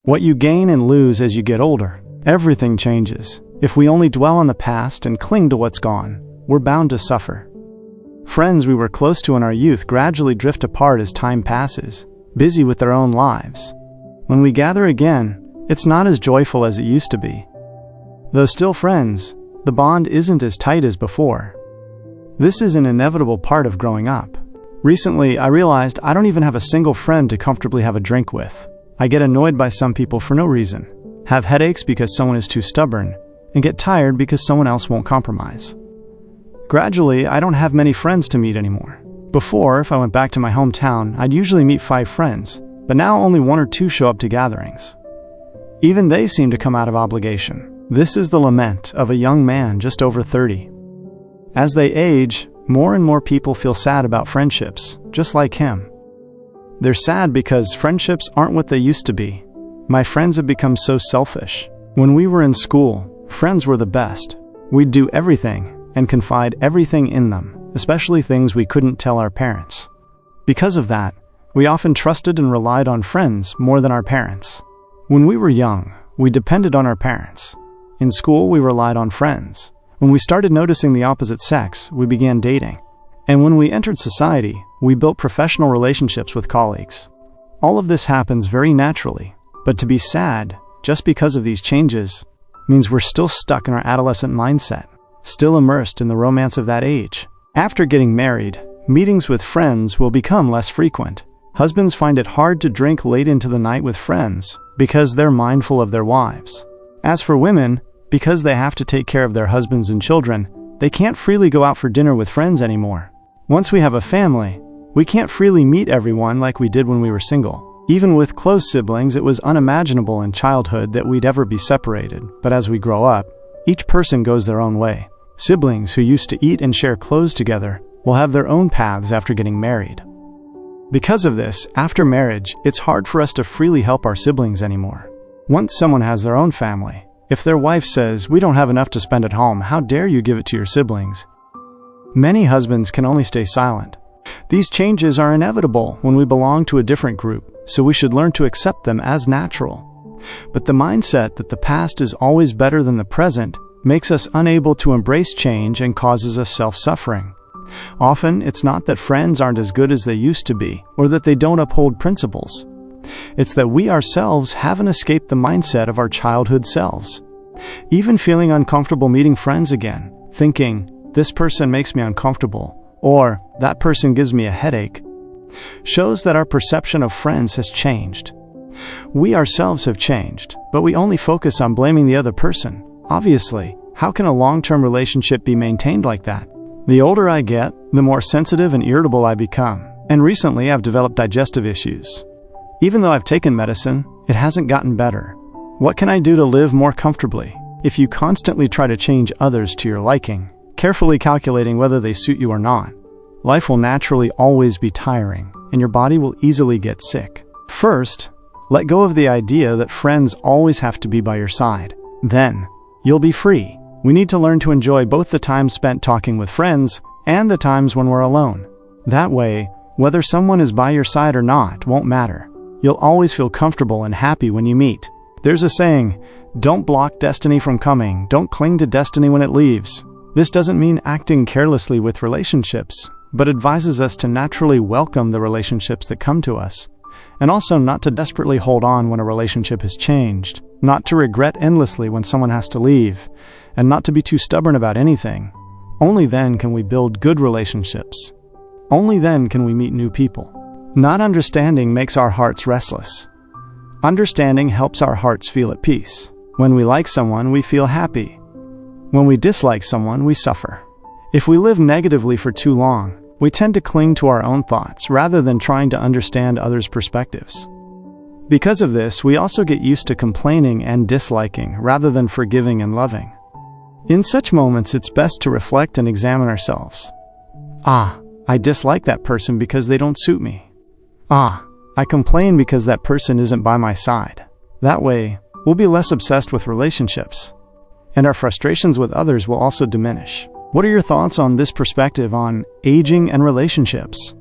What you gain and lose as you get older. Everything changes. If we only dwell on the past and cling to what's gone, we're bound to suffer. Friends we were close to in our youth gradually drift apart as time passes, busy with their own lives. When we gather again, it's not as joyful as it used to be. Though still friends, the bond isn't as tight as before. This is an inevitable part of growing up. Recently, I realized I don't even have a single friend to comfortably have a drink with. I get annoyed by some people for no reason, have headaches because someone is too stubborn, and get tired because someone else won't compromise. Gradually, I don't have many friends to meet anymore. Before, if I went back to my hometown, I'd usually meet 5 friends, but now only 1 or 2 show up to gatherings. Even they seem to come out of obligation. This is the lament of a young man just over 30. As they age, more and more people feel sad about friendships, just like him. They're sad because friendships aren't what they used to be. My friends have become so selfish. When we were in school, friends were the best. We'd do everything and confide everything in them, especially things we couldn't tell our parents. Because of that, we often trusted and relied on friends more than our parents. When we were young, we depended on our parents. In school, we relied on friends. When we started noticing the opposite sex, we began dating. And when we entered society, we built professional relationships with colleagues. All of this happens very naturally, but to be sad, just because of these changes, means we're still stuck in our adolescent mindset, still immersed in the romance of that age. After getting married, meetings with friends will become less frequent. Husbands find it hard to drink late into the night with friends because they're mindful of their wives. As for women, because they have to take care of their husbands and children, they can't freely go out for dinner with friends anymore. Once we have a family, we can't freely meet everyone like we did when we were single. Even with close siblings, it was unimaginable in childhood that we'd ever be separated, but as we grow up, each person goes their own way. Siblings who used to eat and share clothes together will have their own paths after getting married. Because of this, after marriage, it's hard for us to freely help our siblings anymore. Once someone has their own family, if their wife says, "We don't have enough to spend at home, how dare you give it to your siblings?" Many husbands can only stay silent. These changes are inevitable when we belong to a different group, so we should learn to accept them as natural. But the mindset that the past is always better than the present makes us unable to embrace change and causes us self-suffering. Often, it's not that friends aren't as good as they used to be, or that they don't uphold principles. It's that we ourselves haven't escaped the mindset of our childhood selves. Even feeling uncomfortable meeting friends again, thinking, "This person makes me uncomfortable," or "That person gives me a headache," shows that our perception of friends has changed. We ourselves have changed, but we only focus on blaming the other person. Obviously, how can a long-term relationship be maintained like that? The older I get, the more sensitive and irritable I become, and recently I've developed digestive issues. Even though I've taken medicine, it hasn't gotten better. What can I do to live more comfortably? If you constantly try to change others to your liking, carefully calculating whether they suit you or not, life will naturally always be tiring, and your body will easily get sick. First, let go of the idea that friends always have to be by your side. Then, you'll be free. We need to learn to enjoy both the time spent talking with friends and the times when we're alone. That way, whether someone is by your side or not won't matter. You'll always feel comfortable and happy when you meet. There's a saying, "Don't block destiny from coming, don't cling to destiny when it leaves." This doesn't mean acting carelessly with relationships, but advises us to naturally welcome the relationships that come to us, and also not to desperately hold on when a relationship has changed, not to regret endlessly when someone has to leave, and not to be too stubborn about anything. Only then can we build good relationships. Only then can we meet new people. Not understanding makes our hearts restless. Understanding helps our hearts feel at peace. When we like someone, we feel happy. When we dislike someone, we suffer. If we live negatively for too long, we tend to cling to our own thoughts rather than trying to understand others' perspectives. Because of this, we also get used to complaining and disliking rather than forgiving and loving. In such moments, it's best to reflect and examine ourselves. I dislike that person because they don't suit me. I complain because that person isn't by my side. That way, we'll be less obsessed with relationships, and our frustrations with others will also diminish. What are your thoughts on this perspective on aging and relationships?